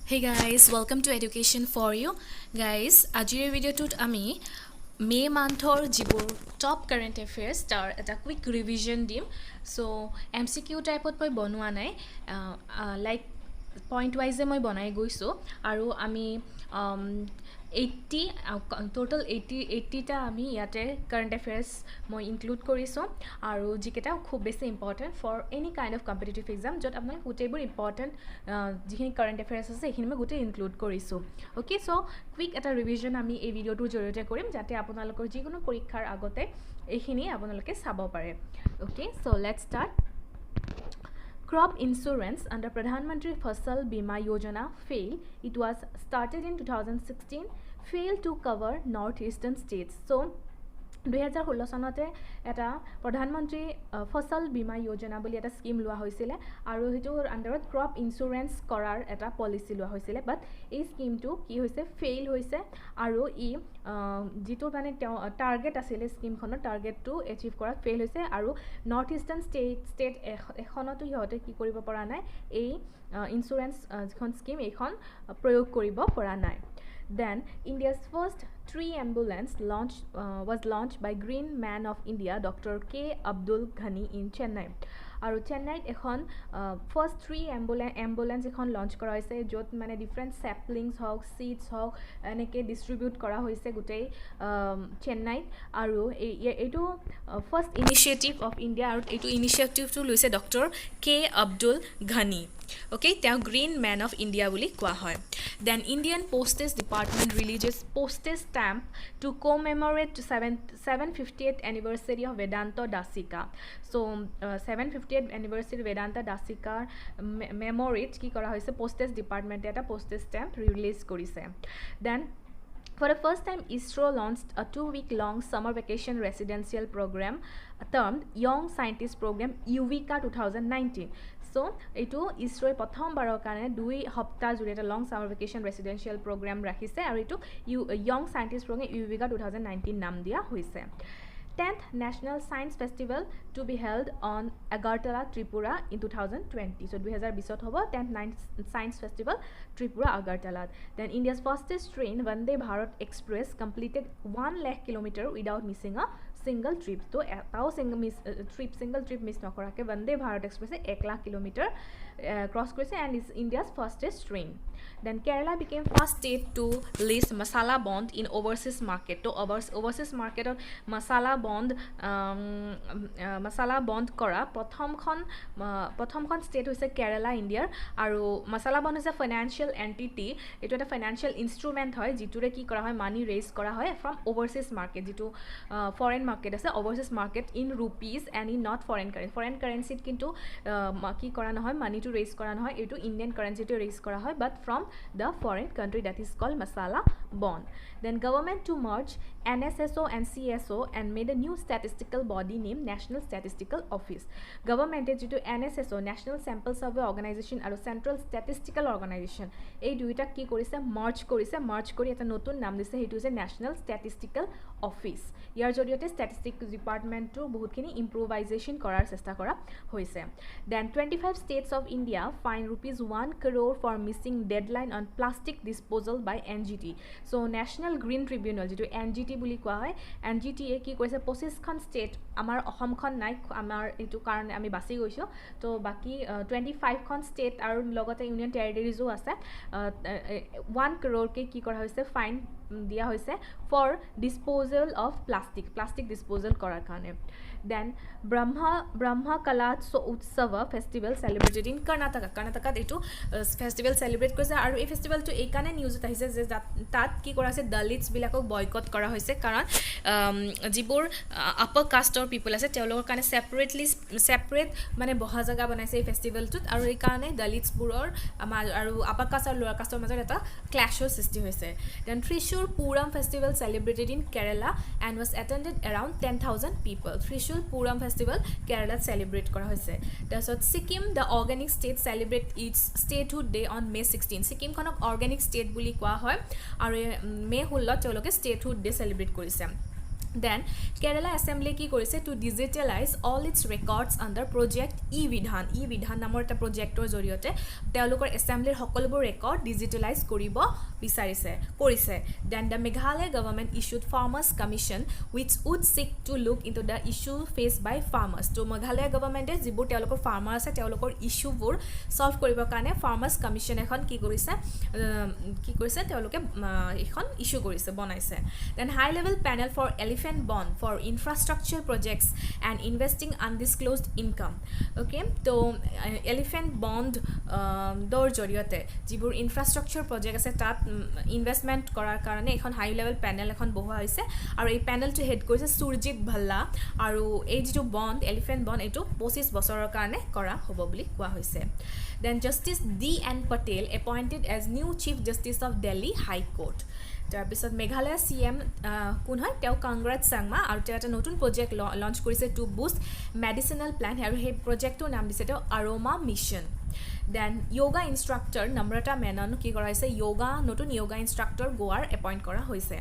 Hey guys, welcome to Education for You. Guys, আজিৰ ভিডিঅ'টোত আমি মে মান্থৰ যিবোৰ টপ কাৰেণ্ট এফেয়াৰ্ছ তাৰ এটা কুইক ৰিভিজন দিম। সো MCQ টাইপত মই বনোৱা নাই, লাইক পইণ্ট ৱাইজে মই বনাই গৈছোঁ আৰু আমি 80 টোটাল 80টা আমি ইয়াতে কাৰেণ্ট এফেয়াৰ্ছ মই ইনক্লুড কৰিছোঁ আৰু যিকেইটা খুব বেছি important for any kind of competitive exam, য'ত আপোনাক গোটেইবোৰ ইম্পৰ্টেণ্ট যিখিনি কাৰেণ্ট এফেয়াৰ্ছ আছে সেইখিনি মই গোটেই ইনক্লুড কৰিছোঁ। অ'কে, চ' কুইক এটা ৰিভিজন আমি এই ভিডিঅ'টোৰ জৰিয়তে কৰিম যাতে আপোনালোকৰ যিকোনো পৰীক্ষাৰ আগতে এইখিনি আপোনালোকে চাব পাৰে। Okay, so' let's start. Crop insurance under Pradhan Mantri Fasal Bima Yojana failed. It was started in 2016, failed to cover northeastern states. So 2016 চনতে এটা প্ৰধানমন্ত্ৰী ফসল বীমা যোজনা বুলি এটা স্কিম লোৱা হৈছিলে আৰু হেতুৰ আন্ডাৰত ক্ৰপ ইনস্যুৰেন্স কৰাৰ এটা পলিচি লোৱা হৈছিলে, বাট এই স্কিমটো কি হৈছে ফেইল হৈছে আৰু ই যিটো মানে টাৰ্গেট আছিলে স্কিমখনৰ টাৰ্গেটটো এচিভ কৰাত ফেইল হৈছে আৰু নৰ্থ ইষ্টাৰ্ণ ষ্টেট এখনতো সিহঁতে কি কৰিব পৰা নাই, এই ইনস্যুৰেন্স যিখন স্কিম এইখন প্ৰয়োগ কৰিব পৰা নাই। Then India's first tree ambulance was launched by Green Man of India, Dr. K. Abdul Ghani in Chennai. আৰু চেন্নাইত এখন ফাৰ্ষ্ট ট্ৰী এম্বুলেঞ্চ এখন লঞ্চ কৰা হৈছে, য'ত মানে ডিফাৰেণ্ট চেপলিংছ হওক চিডছ হওক এনেকৈ ডিষ্ট্ৰিবিউট কৰা হৈছে গোটেই চেন্নাইত। আৰু এইটো ফাৰ্ষ্ট ইনিচিয়েটিভ অফ ইণ্ডিয়া আৰু এইটো ইনিচিয়েটিভটো লৈছে ডক্টৰ কে আব্দুল ঘানি। অ'কে, তেওঁ গ্ৰীণ মেন অফ ইণ্ডিয়া বুলি কোৱা হয়। Then Indian postage department releases postage stamp to commemorate 750th anniversary of Vedanta Desika. So' 750th anniversary Vedanta দাসিকাৰ মেমৰিত কি কৰা হৈছে, পোষ্টেজ ডিপাৰ্টমেণ্টে এটা পোষ্টেজ ষ্টেম্প ৰিলিজ কৰিছে। Then for the first time, ISRO launched a 2-week-long summer vacation residential program termed Young Scientist Program UVICA 2019. So, এইটো ইছৰোই প্ৰথমবাৰৰ কাৰণে 2 সপ্তাহ জুৰি এটা লং ছামাৰ ভেকেশ্যন ৰেচিডেঞ্চিয়েল প্ৰগ্ৰাম ৰাখিছে আৰু এইটো য়ং চাইণ্টিষ্ট প্ৰগ্ৰাম UVICA 2019 নাম দিয়া হৈছে। 10th National Science Festival to be held on Agartala, Tripura in 2020. So 2020 hobo 10th Science Festival Tripura Agartala. Then India's fastest train Vande Bharat Express completed 1 lakh kilometer without missing a single trip. So etao single trip miss nokorake Vande Bharat Express 1 lakh kilometer cross korise and is India's fastest train. Then Kerala became first state to list masala bond in overseas market. To overseas market of masala bond কৰা প্ৰথমখন state হৈছে কেৰালা ইণ্ডিয়াৰ। আৰু masala bond হৈছে financial entity, এইটো এটা financial instrument হয় যিটোৰে কি কৰা হয়, মানি ৰেইজ কৰা হয় ফ্ৰম অভাৰচিজ মাৰ্কেট, যিটো ফৰেন মাৰ্কেট আছে overseas market in rupees and in not foreign কাৰেঞ্চিত কিন্তু কি কৰা নহয়, মানিটো ৰেইজ কৰা নহয়, এইটো ইণ্ডিয়ান কাৰেঞ্চিটো ৰেইজ কৰা হয় but from the foreign country, that is called masala bond. Then government to merge NSSO and CSO and made a new statistical body named National Statistical Office. Government যেটো NSSO National Sample Survey Organization আৰু Central Statistical Organization এই দুইটা কি কৰিছে, merge কৰি এটা নতুন নাম দিছে, সেইটো হৈছে National Statistical Office। ইয়াৰ জৰিয়তে ষ্টেটিষ্টিক্স ডিপাৰ্টমেণ্টটো বহুতখিনি ইম্প্ৰোভাইজেশ্যন কৰাৰ চেষ্টা কৰা হৈছে। Then 25 states of India fine ₹1 crore for missing deadline on plastic disposal by NGT. So National Green Tribunal যেটো NGT বুলি কোৱা হয়, NGT-এ কি কৰিছে 25খন ষ্টেট, আমাৰ অসমখন নাই, আমাৰ এইটো কাৰণে আমি বাছি গৈছোঁ, তো বাকী 25খন ষ্টেট আৰু লগতে ইউনিয়ন টেৰিটৰিজো আছে, 1 crore কি কৰা হৈছে, ফাইন দিয়া হৈছে for disposal of plastic disposal কৰাৰ কাৰণে। দেন ব্ৰহ্মা কলা উৎসৱ ফেষ্টিভেল চেলিব্ৰেটেড ইন কৰ্ণাটকাত এইটো ফেষ্টিভেল চেলিব্ৰেট কৰিছে আৰু এই ফেষ্টিভেলটো এইকাৰণে নিউজত আহিছে যে তাত কি কৰা হৈছে, দলিতছবিলাকক বয়কট কৰা হৈছে, কাৰণ যিবোৰ আপাৰ কাষ্টৰ পিপল আছে তেওঁলোকৰ কাৰণে ছেপাৰেট মানে বহা জেগা বনাইছে এই ফেষ্টিভেলটোত, আৰু এইকাৰণে দলিতছবোৰৰ আৰু আপাৰ কাষ্ট আৰু লোৱাৰ কাষ্টৰ মাজত এটা ক্লেছৰ সৃষ্টি হৈছে। Then Thrissur Pooram festival celebrated in Kerala and was attended around 10,000 people. Thrissur Pooram festival কেৰালাত চেলিব্ৰেট কৰা হৈছে। তাৰপিছত Sikkim the organic state celebrate its statehood day on May 16। ছিকিমখনক অৰ্গেনিক ষ্টেট বুলি কোৱা হয় আৰু মে 16 তেওঁলোকে ষ্টেটহুড ডে চেলিব্ৰেট কৰিছে। Then Kerala Assembly কি কৰিছে to digitalize all its records under project E-Vidhan নামৰ এটা প্ৰজেক্টৰ জৰিয়তে তেওঁলোকৰ এছেম্বলিৰ সকলোবোৰ ৰেকৰ্ড ডিজিটেলাইজ কৰিব বিচাৰিছে কৰিছে then the Meghalaya government issued farmers commission which would seek to look into the issue faced by farmers to Meghalaya government যিবোৰ তেওঁলোকৰ ফাৰ্মাৰ আছে তেওঁলোকৰ ইস্যুবোৰ সলভ কৰিবৰ কাৰণে farmers commission এখন কি কৰিছে তেওঁলোকে এখন ইস্যু কৰিছে বনাইছে then high level panel for elephant bond for infrastructure projects and investing undisclosed income okay to elephant bond dor joriote jibur infrastructure project ase tat investment korar karone ekhon high level panel ekhon bohua hoise aru ei panel to head korise Surjit Bhalla aru ei jitu bond elephant bond etu 25 bosoror karone kora hobo boli koa hoise then Justice D.N. Patel appointed as new Chief Justice of Delhi High Court তাৰপিছত Meghalaya CM কোন হয় তেওঁ কংগ্ৰেছ চাংমা আৰু তেওঁ এটা নতুন project launch কৰিছে two Boost medicinal plant আৰু সেই প্ৰজেক্টৰ নাম দিছে তেওঁ আৰোমা মিছন দেন যোগা ইনষ্ট্ৰাক্টৰ নম্ৰতা মেনন কি কৰা হৈছে নতুন যোগা ইনষ্ট্ৰাক্টৰ গোৱাৰ এপইণ্ট কৰা হৈছে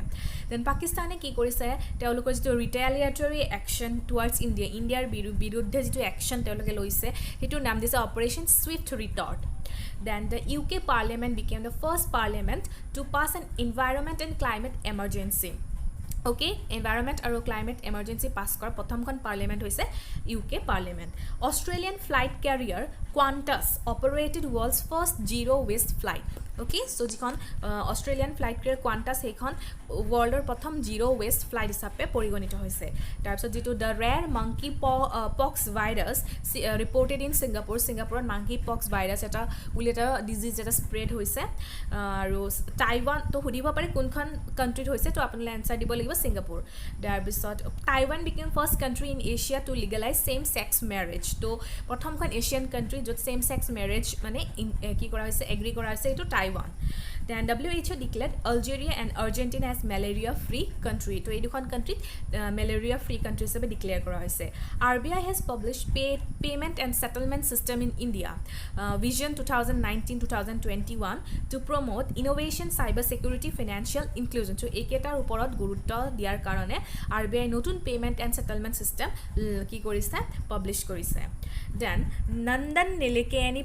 দেন পাকিস্তানে কি কৰিছে তেওঁলোকৰ যিটো ৰিটেলিয়েটৰী একশ্যন টুৱাৰ্ডছ ইণ্ডিয়াৰ বিৰুদ্ধে যিটো একশ্যন তেওঁলোকে লৈছে সেইটোৰ নাম দিছে operation swift retort Then the UK Parliament became the first parliament to pass an environment and climate emergency. Okay, environment or climate emergency pass kor prothomkhon parliament hoise UK Parliament. Australian flight carrier Qantas operated world's first zero waste flight. Okay, so jikhon Australian flight carrier Qantas hekhon world or prothom zero waste flight hisabe porigonito hoise tarpsot jitu the rare monkey pox virus reported in Singapore monkey pox virus eta uleta disease eta spread hoise aru Taiwan to hudibo pare kunkhon country hoise to apnale answer dibo lagibo Singapore tarpsot Taiwan became first country in Asia to legalize same sex marriage to prothomkhon Asian country jot same sex marriage mane ki kora hoise agree kora hoise to Taiwan. Then WHO declared Algeria and Argentina as malaria-free country. To edukhon country malaria-free country hisabe declare kora hoise. RBI has published payment and settlement system in India. Vision 2019-2021 to promote innovation, cyber security, financial inclusion. So eketar uporot gurutto diar karone RBI notun payment and settlement system ki korise publish korise. Then Nandan Nilekani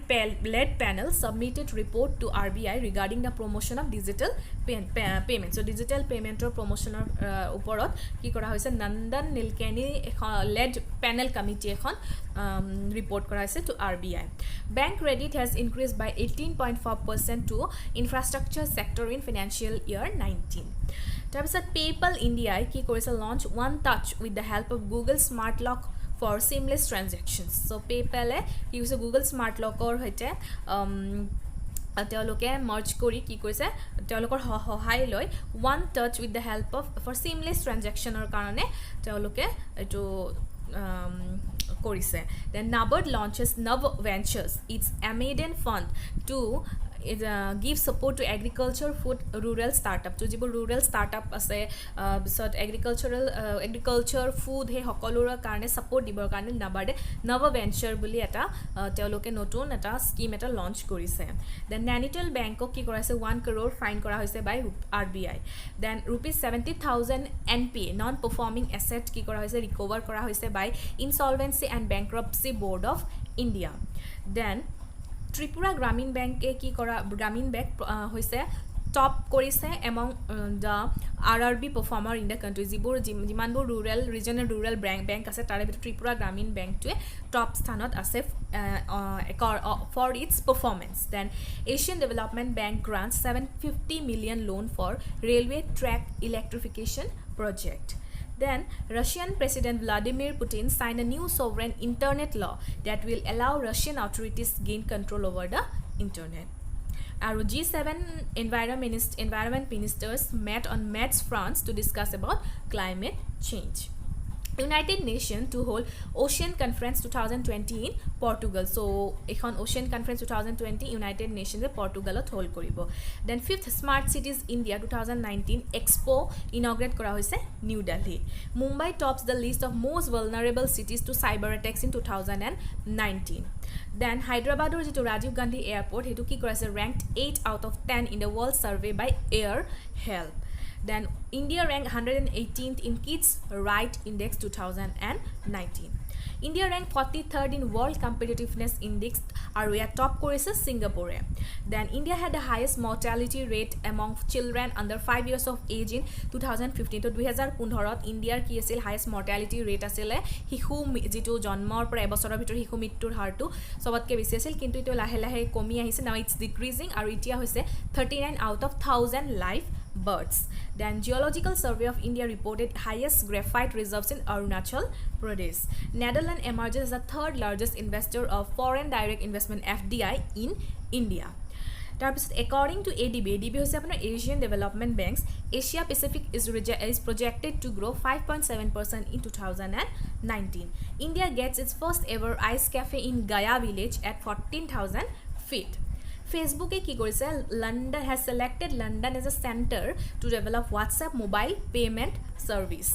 led panel submitted report to RBI regarding the promotion of digital payment. So digital payment or promotion uporot ki kora hoise Nandan Nilekani led panel committee ekhon report kora hoise to RBI. Bank credit has increased by 18.4% to infrastructure sector in financial year 19. তাৰপিছত PayPal India কি কৰিছে launch one touch with the help of Google Smart Lock for seamless transactions. So PayPal কি কৰিছে Google Smart Lock or হইতে তেওঁলোকে merge কৰি কি কৈছে তেওঁলোকৰ সহায় লৈ one touch with the help of for seamless transactioner কাৰণে তেওঁলোকে এটো কৰিছে then NABARD launches Nav Ventures its Amaden fund to give support to agriculture food rural startup to jibur rural startup ase bisot agriculture food he hokolor karone support dibor karone NABARD Nav Venture buli eta teoloke notun eta scheme eta launch korise then Nainital Bank ki koraise 1 crore fine kora hoise by RBI then rupees 70,000 NPA non performing asset ki kora hoise recover kora hoise by Insolvency and Bankruptcy Board of India then Tripura Gramin Bank ki kora Gramin Bank hoise top korise among the RRB performer in the country jibur jimanbur rural regional rural bank ase tare bitor Tripura Gramin Bank to top standard ase for its performance then Asian Development Bank grants 750 million loan for railway track electrification project. Then Russian President Vladimir Putin signed a new sovereign internet law that will allow Russian authorities gain control over the internet. Our G7 environment ministers met on Metz, France to discuss about climate change. United Nations to hold Ocean Conference 2020 in Portugal. So, ekhon Ocean Conference 2020 United Nations e Portugal ot hold koribo. Then 5th Smart Cities India 2019 Expo inaugurate kora hoise New Delhi. Mumbai tops the list of most vulnerable cities to cyber attacks in 2019. Then Hyderabador jitu Rajiv Gandhi Airport hetu ki korase ranked 8 out of 10 in the world survey by Air Help. Then India ranked 118th in Kids Right Index 2019. India ranked 43rd in World Competitiveness Index আৰু ইয়াত top কৰিছে ছিংগাপুৰে then India had the highest mortality rate among children under 5 years of age in 2015 তো 2015ত ইণ্ডিয়াৰ কি আছিল highest mortality rate আছিলে শিশু যেটো জন্মৰ পৰা এবছৰৰ ভিতৰত শিশু মৃত্যুৰ হাৰটো সবতকৈ বেছি আছিল কিন্তু এটো লাহে লাহে কমি আহিছে নাও ইটস ডিক্ৰিজিং আৰু এতিয়া হৈছে 39 out of 1000 life birds. Then Geological Survey of India reported highest graphite reserves in Arunachal Pradesh. Netherlands emerges as the third largest investor of foreign direct investment FDI in India. According to ADB হৈছে আপোনাৰ Asian Development Banks, Asia Pacific is projected to grow 5.7% in 2019. India gets its first ever ice cafe in Gaya village at 14,000 feet. Facebook কি কৰিছে London has selected London as a center to develop WhatsApp mobile payment service.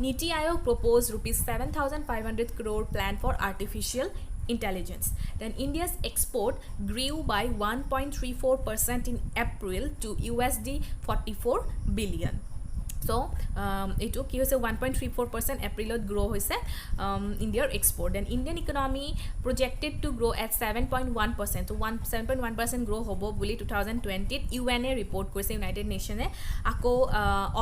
Niti Aayog proposed rupees 7,500 crore plan for artificial intelligence. Then India's export grew by 1.34% in April to USD 44 billion. So it took 1.34% Aprilot grow hoise India's export. Then Indian economy projected to grow at 7.1%. So 7.1% grow hobo buli 2020 UNA report korise United Nations ako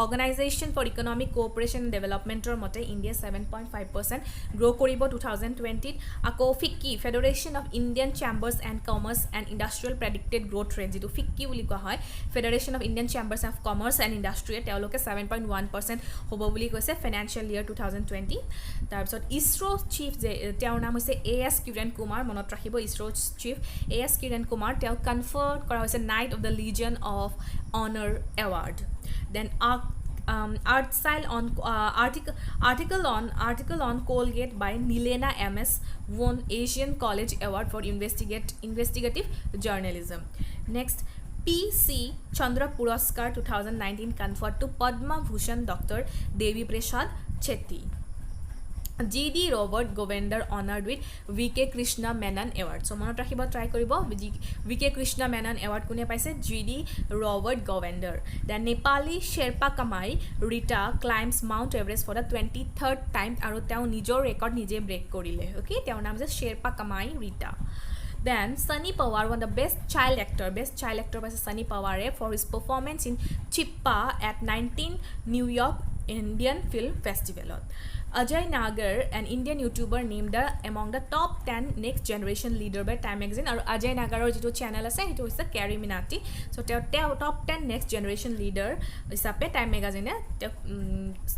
Organization for Economic Cooperation and Development or mote India 7.5% grow koribo 2020 ako FICCI Federation of Indian Chambers and Commerce and Industrial predicted growth rate jitu FICCI buli koa hoy Federation of Indian Chambers of Commerce and Industry teoloke 7.1% hobo buli koise financial year 2020 tarpisot ISRO chief teor naam hoise AS Kiran Kumar monot rakhibo ISRO chief AS Kiran Kumar teo conferred kora hoise Knight of the Legion of Honor award. Then article on Colgate by Nilena MS won Asian College Award for investigative journalism. Next, PC Chandra Puraskar 2019 conferred to Padma Bhushan Dr. Devi Prasad Chetty. GD Robert Govender honored with VK Krishna Menon Award. So monot rakhibo try koribo VK Krishna Menon Award kune paise GD Robert Govender. Then Nepali Sherpa Kamai Rita climbs Mount Everest for the 23rd time aru teo nijor record nije break korile. Okay, teo naam je Sherpa Kamai Rita. Then Sunny Pawar won the best child actor by Sunny Pawar for his performance in Chippa at 19 New York Indian Film Festival. Ajay Nagar, an Indian YouTuber, named among the top 10 next generation leader by Time Magazine. Or Ajay Nagar or jito channel ase ito is the Carrie Minati. So top 10 next generation leader is a Time Magazine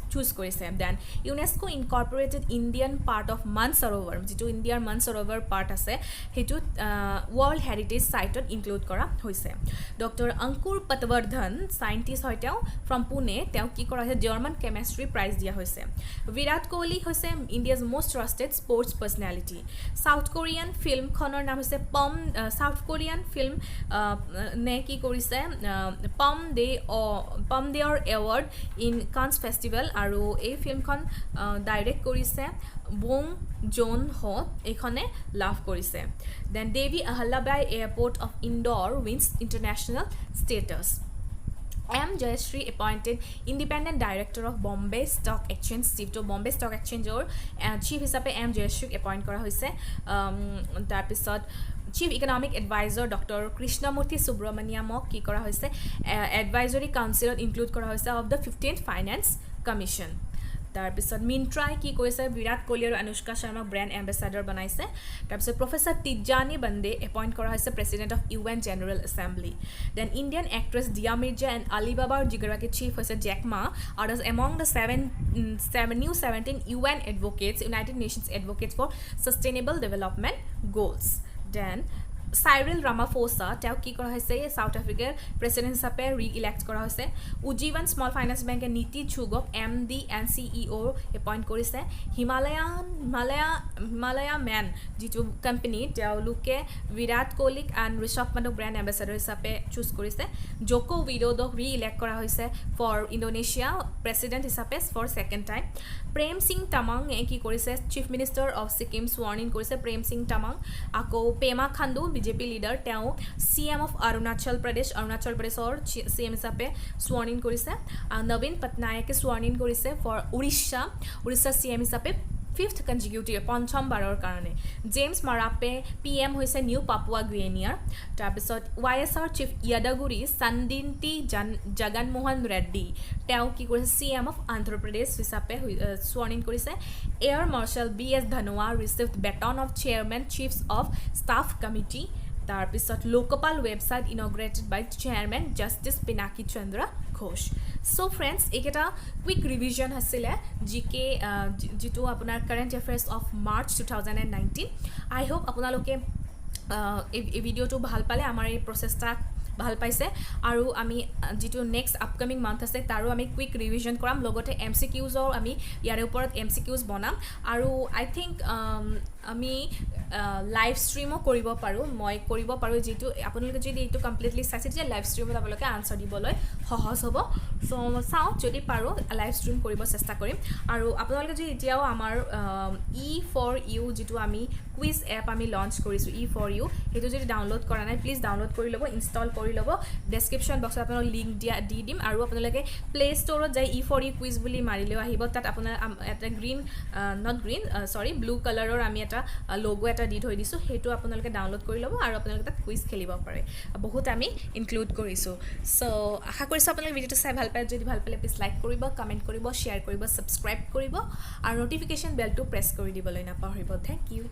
choose korise. Then UNESCO incorporated Indian part of Mansarovar jito India Mansarovar part ase hetu World Heritage Site include kora hoise. Dr. Ankur Patwardhan, scientist hoy teo from Pune, teo ki kora hoise German chemistry prize dia hoise. Virat Kohli hoise India's most trusted sports personality. South Korean film khonor naam hoise South Korean film ne ki korise Palme Award in Cannes Festival aru ei film khon direct korise Bong Joon-ho ekhone laugh korise. Then Devi Ahalyabai Airport of Indore wins international status. M. Jayashree appointed independent director of Bombay Stock Exchange chief to Bombay Stock Exchange or chief hisabe M. Jayashree appoint kora hoise tarpisot Chief Economic Advisor Dr. Krishnamurthy Subramaniamok ki kora hoise advisory council include kora hoise of the 15th Finance Commission. তাৰপিছত মিন্ট্ৰাই কি কৈছে বিৰাট কোহলি আৰু Anushka Sharma brand ambassador বনাইছে তাৰপিছত professor তিজানি Vande appointed কৰা হৈছে president of UN General Assembly then Indian actress Dia Mirza and আলিবাবাৰ যিগৰাকী chief হৈছে জেক মা আৰু among the 17 UN advocates United Nations advocates for sustainable development goals. Then Cyril Ramaphosa teo ki kora hoise South Africa president hisabe re-elect kora hoise Ujjivan Small Finance Bank Niti Chugok MD and CEO appoint korise Himalaya Man jitu company teo luke Virat Kohli and Rishabh Pant brand ambassador hisabe choose korise Joko Widodo re-elect kora hoise for Indonesia president hisabe for second time Prem Singh Tamang ki korise Chief Minister of Sikkim sworn in korise Prem Singh Tamang ako Pema Khandu BJP leader তেওঁ CM of Arunachal প্ৰদেশৰ CM হিচাপে sworn in কৰিছে নবীন পটনায়কে sworn in কৰিছে for Orissa CM হিচাপে 5th consecutive পঞ্চম বাৰৰ কাৰণে James মাৰাপে PM হৈছে নিউ পাপুয়া গ্ৰিনিয়াৰ তাৰপিছত YSR চিফ ইয়াদাগুৰি সন্দিন্তি জগনমোহন ৰেড্ডি তেওঁ কি কৰিছে CM অফ অন্ধ্ৰ প্ৰদেশ হিচাপে sworn in কৰিছে air marshal BS Dhanoa received baton of chairman chiefs of staff committee তাৰপিছত Lokpal website inaugurated by chairman justice Pinaki Chandra Ghose so friends এইকেইটা কুইক ৰিভিজন আছিলে জিকে যিটো আপোনাৰ current affairs of March 2019 I hope আপোনালোকে এই ভিডিঅ'টো ভাল পালে আমাৰ এই প্ৰচেষ্টা ভাল পাইছে আৰু আমি যেটো নেক্সট আপকামিং মান্থ আছে তাৰো আমি কুইক ৰিভিজন কৰাম লগতে MCQsৰ আমি ইয়াৰ ওপৰত MCQs বনাম আৰু আই থিংক আমি লাইভ ষ্ট্ৰীমো কৰিব পাৰো মই কৰিব পাৰো যেটো আপোনালোকে যদি এইটো কমপ্লিটলি চাইছে যে লাইভ ষ্ট্ৰীমত আপোনালোকে আনসাৰ দিবলৈ সহজ হ'ব সো চাও যদি পাৰো লাইভ ষ্ট্ৰীম কৰিব চেষ্টা কৰিম আৰু আপোনালোকে যদি এতিয়াও আমাৰ E4U যেটো আমি কুইজ এপ আমি লঞ্চ কৰিছো E4U হেতু যদি ডাউনলোড কৰা নাই প্লিজ ডাউনলোড কৰি ল'ব ইনষ্টল কৰি ল'ব ডেসক্ৰিপচন বক্সত আপোনাক লিংক দি দিম আৰু আপোনালোকে প্লে ষ্টৰত যাই E4U কুইজ বুলি মাৰিলেও আহিব তাত আপোনাৰ এটা গ্ৰীন নট গ্ৰীন সৰি ব্লু কালাৰৰ আমি এটা লোগো এটা দি থৈ দিছো হেতু আপোনালোকে ডাউনলোড কৰি ল'ব আৰু আপোনালোকে তাত কুইজ খেলিব পাৰে বহুত আমি ইনক্লুড কৰিছো সো আশা কৰিছো আপোনালোকে ভিডিওটো চাই ভাল পায় যদি ভাল পালে প্লিজ লাইক কৰিব কমেন্ট কৰিব শেয়াৰ কৰিব সাবস্ক্ৰাইব কৰিব আৰু নটিফিকেশন বেলটো প্ৰেছ কৰি দিবলৈ নাপাহৰিব থ্যাংক ইউ